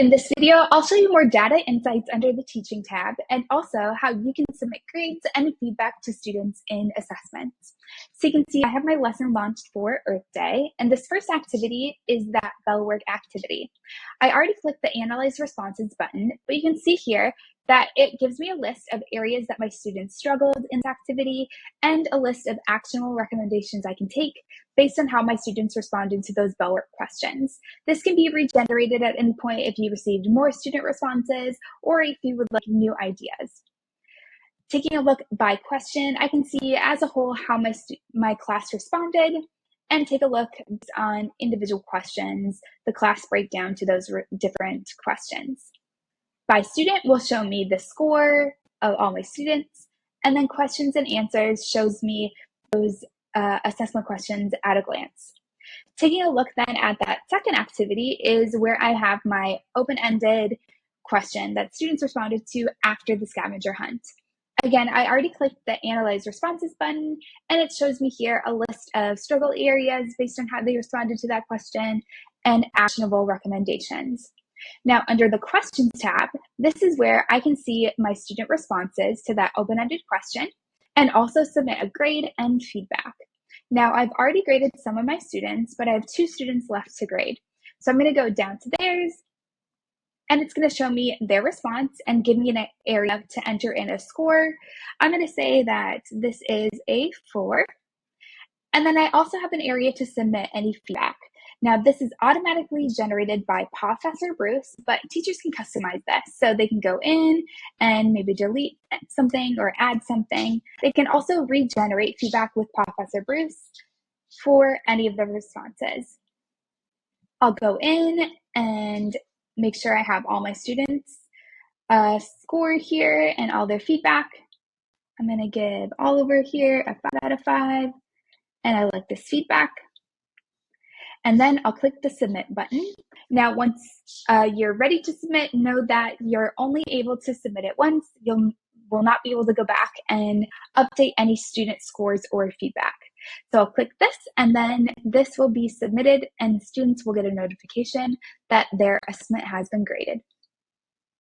In this video, I'll show you more data insights under the Teaching tab, and also how you can submit grades and feedback to students in assessments. So you can see I have my lesson launched for Earth Day, and this first activity is that bell work activity. I already clicked the Analyze Responses button, but you can see here that it gives me a list of areas that my students struggled in this activity and a list of actionable recommendations I can take based on how my students responded to those bell work questions. This can be regenerated at any point if you received more student responses or if you would like new ideas. Taking a look by question, I can see as a whole how my class responded, and take a look on individual questions, the class breakdown to those different questions. By student will show me the score of all my students, and then questions and answers shows me those assessment questions at a glance. Taking a look then at that second activity is where I have my open-ended question that students responded to after the scavenger hunt. Again, I already clicked the Analyze Responses button, and it shows me here a list of struggle areas based on how they responded to that question and actionable recommendations. Now, under the Questions tab, this is where I can see my student responses to that open-ended question and also submit a grade and feedback. Now, I've already graded some of my students, but I have 2 students left to grade. So I'm going to go down to theirs, and it's going to show me their response and give me an area to enter in a score. I'm going to say that this is a 4. And then I also have an area to submit any feedback. Now, this is automatically generated by PAWfessor Bruce, but teachers can customize this. So they can go in and maybe delete something or add something. They can also regenerate feedback with PAWfessor Bruce for any of the responses. I'll go in and make sure I have all my students scored here and all their feedback. I'm going to give all over here a 5 out of 5, and I like this feedback. And then I'll click the Submit button. Now, once you're ready to submit, know that you're only able to submit it once. You will not be able to go back and update any student scores or feedback. So I'll click this, and then this will be submitted, and students will get a notification that their assessment has been graded.